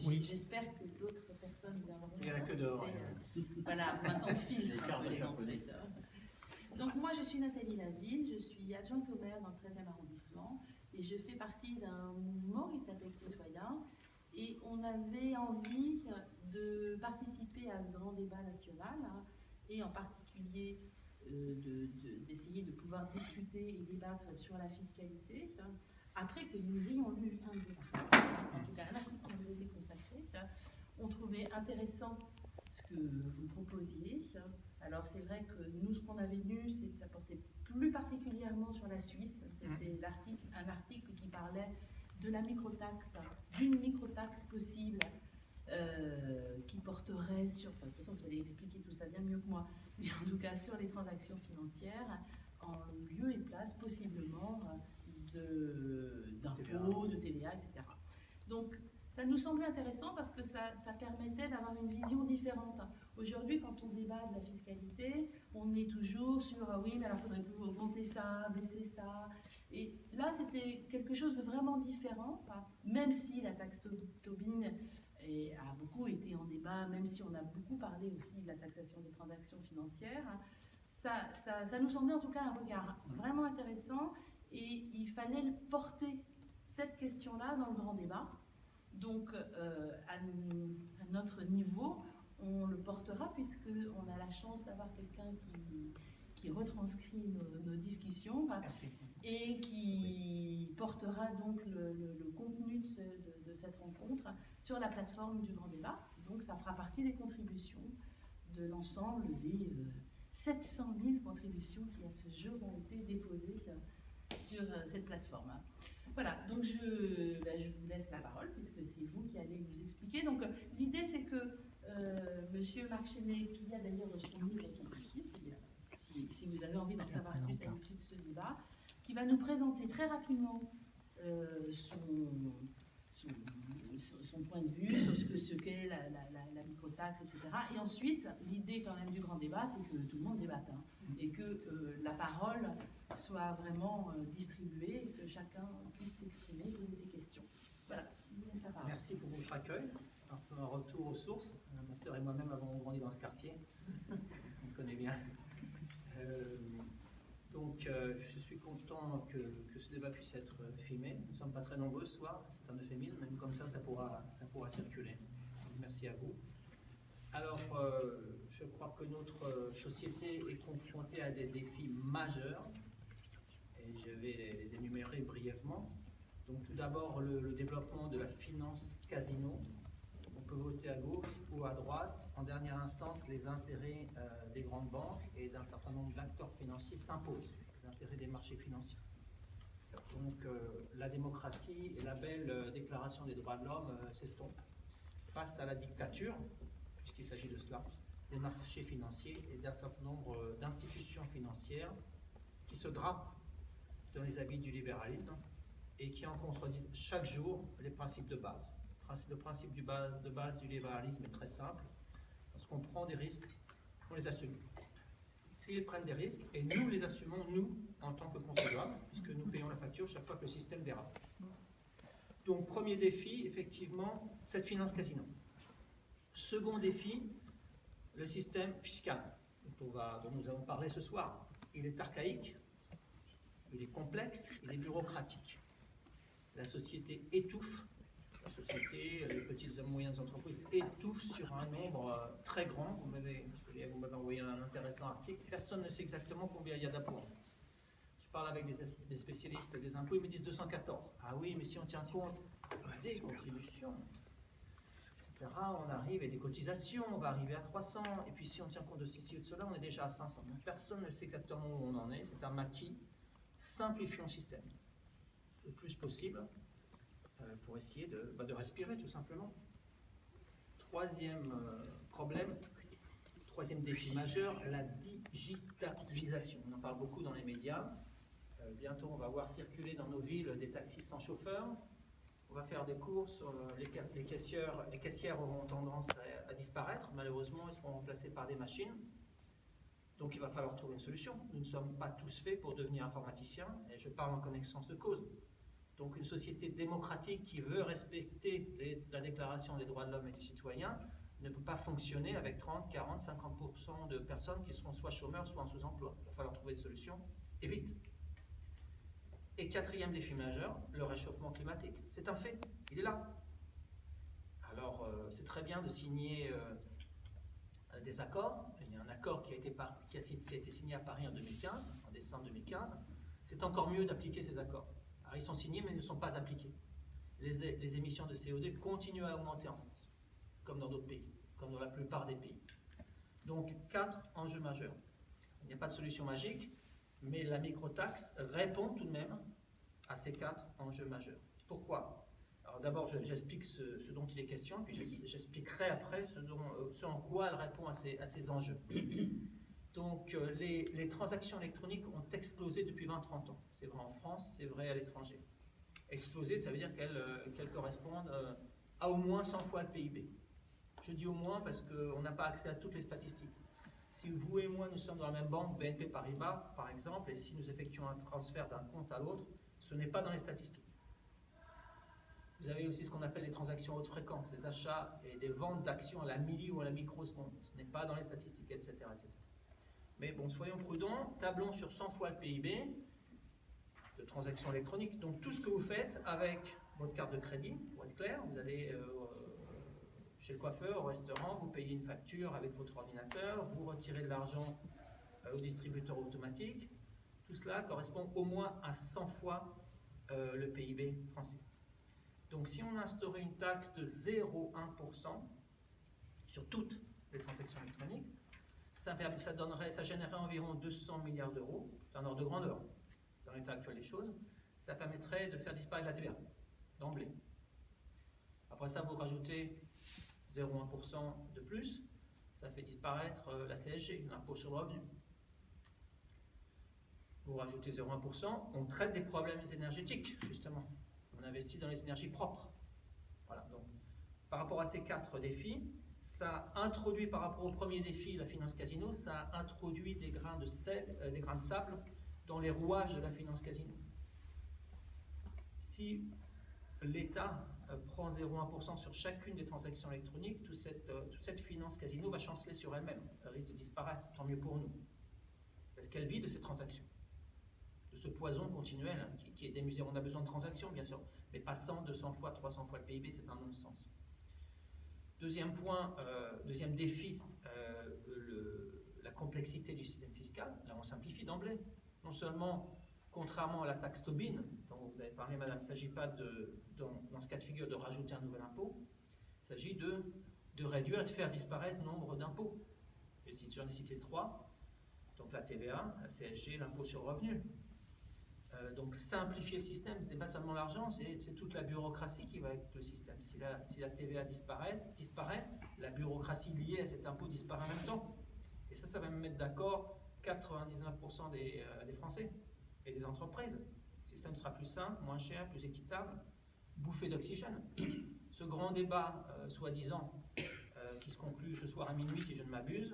Oui. J'espère que d'autres personnes viendront. Il n'y en a que dehors. Voilà, pour l'instant, on filtre un peu les entrées. Donc moi, je suis Nathalie Laville, je suis adjointe au maire dans le 13e arrondissement et je fais partie d'un mouvement qui s'appelle Citoyens. Et on avait envie de participer à ce grand débat national, hein, et en particulier d'essayer de pouvoir discuter et débattre sur la fiscalité, hein, après que nous ayons lu un débat, en tout cas un article qui nous a été consacré. Hein, on trouvait intéressant ce que vous proposiez. Hein. Alors c'est vrai que nous, ce qu'on avait lu, c'est que ça portait plus particulièrement sur la Suisse. C'était un article qui parlait de la microtaxe, d'une microtaxe possible qui porterait sur, enfin, de toute façon vous allez expliquer tout ça bien mieux que moi, mais en tout cas sur les transactions financières, en lieu et place possiblement d'impôts, de TVA, etc. Donc ça nous semblait intéressant parce que ça permettait d'avoir une vision différente. Aujourd'hui, quand on débat de la fiscalité, on est toujours sur oui, mais alors il faudrait plus augmenter ça, baisser ça. Et là, c'était quelque chose de vraiment différent, même si la taxe Tobin a beaucoup été en débat, même si on a beaucoup parlé aussi de la taxation des transactions financières. Ça nous semblait en tout cas un regard vraiment intéressant et il fallait porter cette question-là dans le grand débat. Donc, à notre niveau, on le portera puisqu'on a la chance d'avoir quelqu'un qui retranscrit nos discussions. Merci. Et qui portera donc le contenu de cette rencontre sur la plateforme du grand débat. Donc ça fera partie des contributions de l'ensemble des 700 000 contributions qui à ce jour ont été déposées sur cette plateforme. Voilà, donc je vous laisse la parole puisque c'est vous qui allez nous expliquer. Donc l'idée c'est que Monsieur Marc Chenet, qui a d'ailleurs reçu son livre qui est ici, si vous avez envie d'en savoir plus à l'issue de ce débat, qui va nous présenter très rapidement son point de vue sur ce qu'est la microtaxe, etc. Et ensuite, l'idée quand même du grand débat, c'est que tout le monde débatte, hein, et que la parole soit vraiment distribuée, et que chacun puisse s'exprimer, poser ses questions. Voilà, je vous laisse la parole. Merci pour votre accueil. Un retour aux sources. Ma sœur et moi-même avons grandi dans ce quartier. On connaît bien. Donc, je suis content que ce débat puisse être filmé. Nous ne sommes pas très nombreux ce soir, c'est un euphémisme, mais comme ça pourra circuler. Merci à vous. Alors, je crois que notre société est confrontée à des défis majeurs, et je vais les énumérer brièvement. Donc, tout d'abord, le développement de la finance casino. On peut voter à gauche ou à droite. En dernière instance, les intérêts des grandes banques et d'un certain nombre d'acteurs financiers s'imposent, les intérêts des marchés financiers. Donc la démocratie et la belle déclaration des droits de l'homme s'estompent face à la dictature, puisqu'il s'agit de cela, des marchés financiers et d'un certain nombre d'institutions financières qui se drapent dans les habits du libéralisme et qui en contredisent chaque jour les principes de base. Le principe de base du libéralisme est très simple. Lorsqu'on prend des risques, on les assume. Ils prennent des risques et nous les assumons, nous, en tant que contribuables, puisque nous payons la facture chaque fois que le système dérape. Donc, premier défi, effectivement, cette finance casino. Second défi, le système fiscal, dont nous allons parler ce soir. Il est archaïque, il est complexe, il est bureaucratique. La société étouffe. La société, les petites et moyennes entreprises étouffent sur un nombre très grand. Vous m'avez envoyé un intéressant article. Personne ne sait exactement combien il y a d'impôts en fait. Je parle avec des spécialistes des impôts, ils me disent 214. Ah oui, mais si on tient compte des contributions, etc., on arrive, et des cotisations, on va arriver à 300. Et puis si on tient compte de ceci et de cela, on est déjà à 500. Donc personne ne sait exactement où on en est. C'est un maquis. Simplifions le système le plus possible. Pour essayer de respirer tout simplement. Troisième problème, troisième défi majeur, la digitalisation. On en parle beaucoup dans les médias. Bientôt, on va voir circuler dans nos villes des taxis sans chauffeur. On va faire des courses, les caissières auront tendance à disparaître. Malheureusement, elles seront remplacées par des machines. Donc il va falloir trouver une solution. Nous ne sommes pas tous faits pour devenir informaticiens, et je parle en connaissance de cause. Donc une société démocratique qui veut respecter la Déclaration des droits de l'homme et du citoyen ne peut pas fonctionner avec 30, 40, 50% de personnes qui seront soit chômeurs, soit en sous-emploi. Il va falloir trouver des solutions, et vite. Et quatrième défi majeur, le réchauffement climatique. C'est un fait, il est là. Alors, c'est très bien de signer des accords. Il y a un accord qui a été signé à Paris en 2015, en décembre 2015. C'est encore mieux d'appliquer ces accords. Alors, ils sont signés, mais ils ne sont pas appliqués. Les émissions de CO2 continuent à augmenter en France, comme dans d'autres pays, comme dans la plupart des pays. Donc, 4 enjeux majeurs. Il n'y a pas de solution magique, mais la microtaxe répond tout de même à ces 4 enjeux majeurs. Pourquoi? Alors d'abord, j'explique ce dont il est question, puis j'expliquerai après ce en quoi elle répond à ces enjeux. Donc, les transactions électroniques ont explosé depuis 20-30 ans. C'est vrai en France, c'est vrai à l'étranger. Explosé, ça veut dire qu'elles correspondent à au moins 100 fois le PIB. Je dis au moins parce qu'on n'a pas accès à toutes les statistiques. Si vous et moi, nous sommes dans la même banque, BNP Paribas, par exemple, et si nous effectuons un transfert d'un compte à l'autre, ce n'est pas dans les statistiques. Vous avez aussi ce qu'on appelle les transactions haute fréquence, les achats et les ventes d'actions à la milli ou à la microseconde. Ce n'est pas dans les statistiques, etc., etc. Mais bon, soyons prudents, tablons sur 100 fois le PIB de transactions électroniques. Donc tout ce que vous faites avec votre carte de crédit, pour être clair, vous allez chez le coiffeur, au restaurant, vous payez une facture avec votre ordinateur, vous retirez de l'argent au distributeur automatique. Tout cela correspond au moins à 100 fois le PIB français. Donc si on instaurait une taxe de 0,1% sur toutes les transactions électroniques, ça générerait environ 200 milliards d'euros, c'est un ordre de grandeur dans l'état actuel des choses. Ça permettrait de faire disparaître la TVA d'emblée. Après ça, vous rajoutez 0,1% de plus, ça fait disparaître la CSG, l'impôt sur le revenu. Vous rajoutez 0,1%, on traite des problèmes énergétiques, justement. On investit dans les énergies propres. Voilà, donc, par rapport à ces 4 défis, ça introduit, par rapport au premier défi, la finance casino, ça introduit des grains de sable dans les rouages de la finance casino. Si l'État prend 0,1% sur chacune des transactions électroniques, toute cette finance casino va chanceler sur elle-même. Elle risque de disparaître, tant mieux pour nous. Parce qu'elle vit de ces transactions, de ce poison continuel qui est démesuré. On a besoin de transactions, bien sûr, mais pas 100, 200 fois, 300 fois le PIB, c'est un non-sens. Deuxième point, deuxième défi, la complexité du système fiscal. Là, on simplifie d'emblée. Non seulement, contrairement à la taxe Tobin, dont vous avez parlé, madame, il ne s'agit pas, dans ce cas de figure, de rajouter un nouvel impôt. Il s'agit de réduire et de faire disparaître nombre d'impôts. J'en ai cité 3. Donc la TVA, la CSG, l'impôt sur le revenu. Donc simplifier le système, ce n'est pas seulement l'argent, c'est toute la bureaucratie qui va avec le système. Si la TVA disparaît, la bureaucratie liée à cet impôt disparaît en même temps. Et ça va me mettre d'accord 99% des Français et des entreprises. Le système sera plus simple, moins cher, plus équitable, bouffée d'oxygène. Ce grand débat, soi-disant, qui se conclut ce soir à minuit, si je ne m'abuse,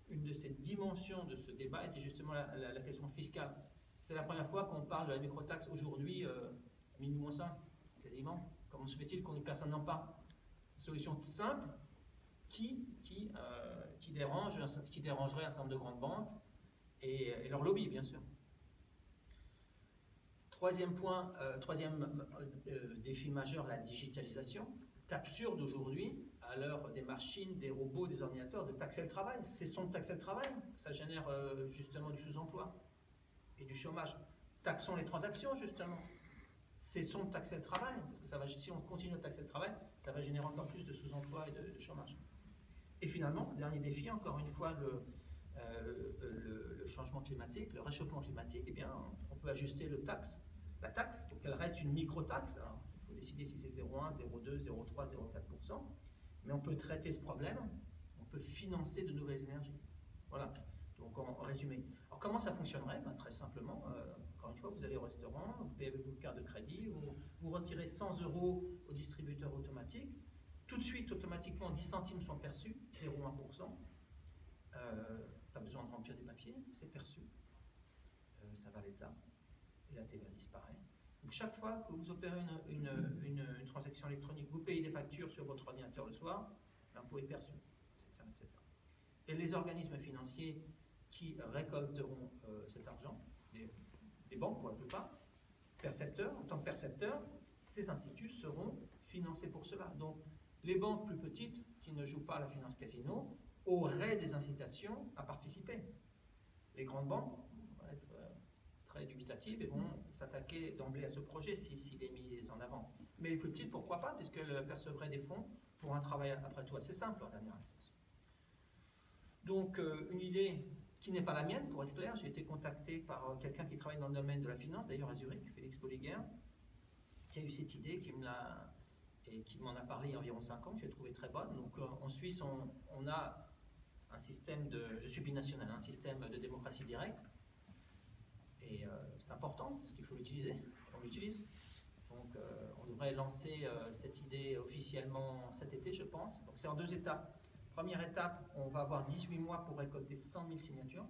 une de ces dimensions de ce débat était justement la question fiscale. C'est la première fois qu'on parle de la microtaxe aujourd'hui, minuit moins 5, quasiment. Comment se fait-il qu'on personne n'en parle? Une solution simple qui dérangerait un certain nombre de grandes banques et leur lobby, bien sûr. Troisième point, troisième défi majeur, la digitalisation. C'est absurde aujourd'hui, à l'heure des machines, des robots, des ordinateurs, de taxer le travail. Cessons de taxer le travail, ça génère justement du sous-emploi et du chômage. Taxons les transactions, justement. Cessons de taxer le travail, parce que si on continue de taxer le travail, ça va générer encore plus de sous-emploi et de chômage. Et finalement, dernier défi, encore une fois, le changement climatique, le réchauffement climatique, eh bien, on peut ajuster la taxe pour qu'elle reste une micro-taxe. Alors, il faut décider si c'est 0,1, 0,2, 0,3, 0,4%. Mais on peut traiter ce problème, on peut financer de nouvelles énergies. Voilà, donc en résumé. Alors comment ça fonctionnerait? Très simplement, encore une fois, vous allez au restaurant, vous payez avec votre carte de crédit, vous retirez 100 € au distributeur automatique, tout de suite, automatiquement, 10 centimes sont perçus, 0,1%. Pas besoin de remplir des papiers, c'est perçu. Ça va à l'État, et la TVA disparaît. Donc, chaque fois que vous opérez une transaction électronique, vous payez des factures sur votre ordinateur le soir, l'impôt est perçu, etc., etc. Et les organismes financiers qui récolteront cet argent, les banques pour la plupart, percepteurs, en tant que percepteurs, ces instituts seront financés pour cela. Donc, les banques plus petites qui ne jouent pas à la finance casino auraient des incitations à participer. Les grandes banques vont être très dubitatives et vont s'attaquer d'emblée à ce projet s'il est mis en avant. Mais les plus petites, pourquoi pas, puisqu'elles percevraient des fonds pour un travail après tout assez simple en dernière instance. Donc, une idée qui n'est pas la mienne, pour être clair, j'ai été contacté par quelqu'un qui travaille dans le domaine de la finance, d'ailleurs à Zurich, Félix Bolliger, qui a eu cette idée, qui m'en a parlé il y a environ 5 ans, que j'ai trouvé très bonne. Donc en Suisse, on a un système je suis binational, un système de démocratie directe, et c'est important, parce qu'il faut l'utiliser, on l'utilise. Donc on devrait lancer cette idée officiellement cet été, je pense. Donc c'est en 2 étapes. Première étape, on va avoir 18 mois pour récolter 100 000 signatures.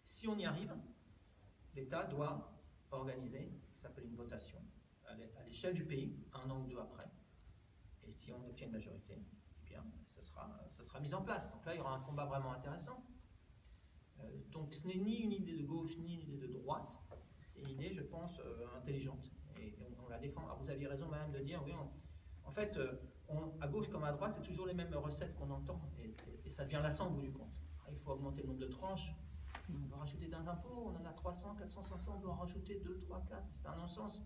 Si on y arrive, l'État doit organiser ce qui s'appelle une votation à l'échelle du pays, 1 an ou 2 après. Et si on obtient une majorité, eh bien, ça sera mis en place. Donc là, il y aura un combat vraiment intéressant. Donc ce n'est ni une idée de gauche, ni une idée de droite. C'est une idée, je pense, intelligente. Et on la défend. Alors, vous aviez raison, madame, de dire, oui, en fait, à gauche comme à droite, c'est toujours les mêmes recettes qu'on entend. Et ça devient lassant au bout du compte. Alors, il faut augmenter le nombre de tranches. On va rajouter d'un impôt, on en a 300, 400, 500, on doit en rajouter 2, 3, 4. C'est un non-sens.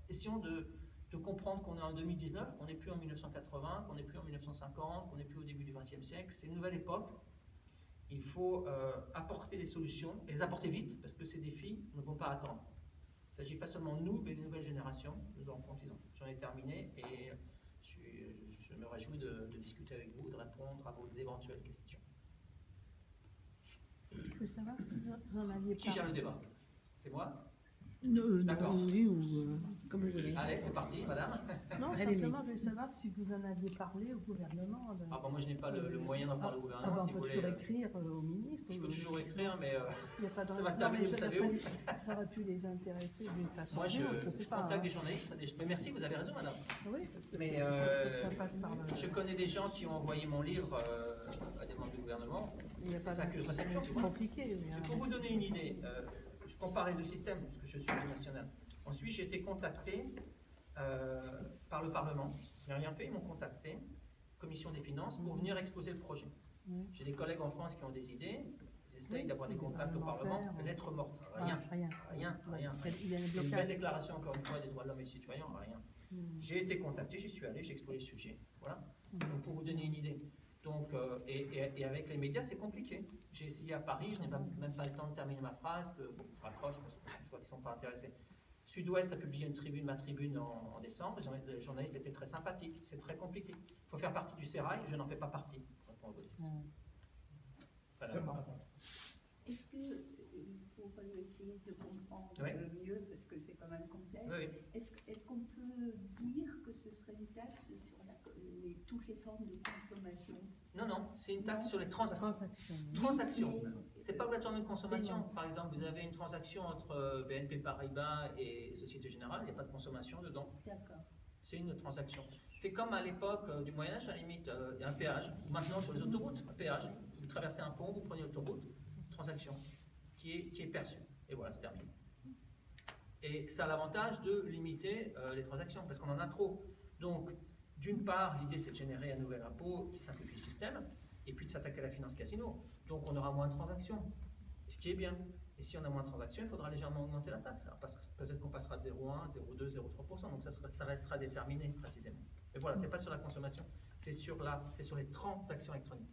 Essayons de comprendre qu'on est en 2019, qu'on n'est plus en 1980, qu'on n'est plus en 1950, qu'on n'est plus au début du XXe siècle. C'est une nouvelle époque. Il faut apporter des solutions, et les apporter vite, parce que ces défis ne vont pas attendre. Il ne s'agit pas seulement de nous, mais des nouvelles générations, nos enfants, petits-enfants. J'en ai terminé, et je me réjouis de discuter avec vous, de répondre à vos éventuelles questions. Je veux savoir si vous en aviez Qui gère le débat? C'est moi? D'accord. Oui, ou comme je l'ai. Allez, c'est parti, madame. Non, simplement, je veux savoir si vous en aviez parlé au gouvernement. Ah bon, moi je n'ai pas le moyen d'en parler au gouvernement, on si vous peut voulez. toujours écrire au ministre. Je peux toujours écrire, mais il y a pas de ça va terminer, vous savez où? Ça aurait pu les intéresser d'une façon. Moi, je sais pas, contacte des journalistes. Mais merci, vous avez raison, madame. Oui, parce que Mais ça passe par je connais des gens qui ont envoyé mon livre à des membres du gouvernement. Il n'y a pas de réception. C'est compliqué. Pour vous donner une idée, je compare les 2 systèmes, parce que je suis national. Ensuite, j'ai été contacté par le Parlement. Je n'ai rien fait, ils m'ont contacté, Commission des finances, pour venir exposer le projet. J'ai des collègues en France qui ont des idées, ils essayent d'avoir des contacts au Parlement, lettre morte, rien. Il y a Une belle déclaration, encore une fois, des droits de l'homme et des citoyens, rien. J'ai été contacté, j'y suis allé, j'ai exposé le sujet. Voilà. Donc, pour vous donner une idée. Donc, et avec les médias, c'est compliqué. J'ai essayé à Paris, je n'ai même pas le temps de terminer ma phrase, que bon, je raccroche parce que je vois qu'ils ne sont pas intéressés. Sud-Ouest a publié ma tribune en décembre. Les journalistes étaient très sympathiques. C'est très compliqué. Il faut faire partie du sérail. Je n'en fais pas partie. Voilà. Est-ce que, pour essayer de comprendre mieux, parce que c'est quand même complexe, est-ce qu'on peut dire que ce serait une taxe sur toutes les formes de consommation? Non, c'est une taxe sur les transactions. C'est pas obligatoirement une consommation. Par exemple, vous avez une transaction entre BNP Paribas et Société Générale, il n'y a pas de consommation dedans. D'accord. C'est une transaction. C'est comme à l'époque du Moyen-Âge, à la limite, il y a un péage. Maintenant, sur les autoroutes, un péage. Vous traversez un pont, vous prenez l'autoroute, transaction qui est perçue. Et voilà, c'est terminé. Et ça a l'avantage de limiter les transactions, parce qu'on en a trop. Donc, d'une part, l'idée c'est de générer un nouvel impôt qui simplifie le système, et puis de s'attaquer à la finance casino. Donc on aura moins de transactions, ce qui est bien. Et si on a moins de transactions, il faudra légèrement augmenter la taxe. Peut-être qu'on passera de 0,1, 0,2, 0,3%, donc ça restera déterminé précisément. Mais voilà, c'est pas sur la consommation, c'est sur les transactions électroniques.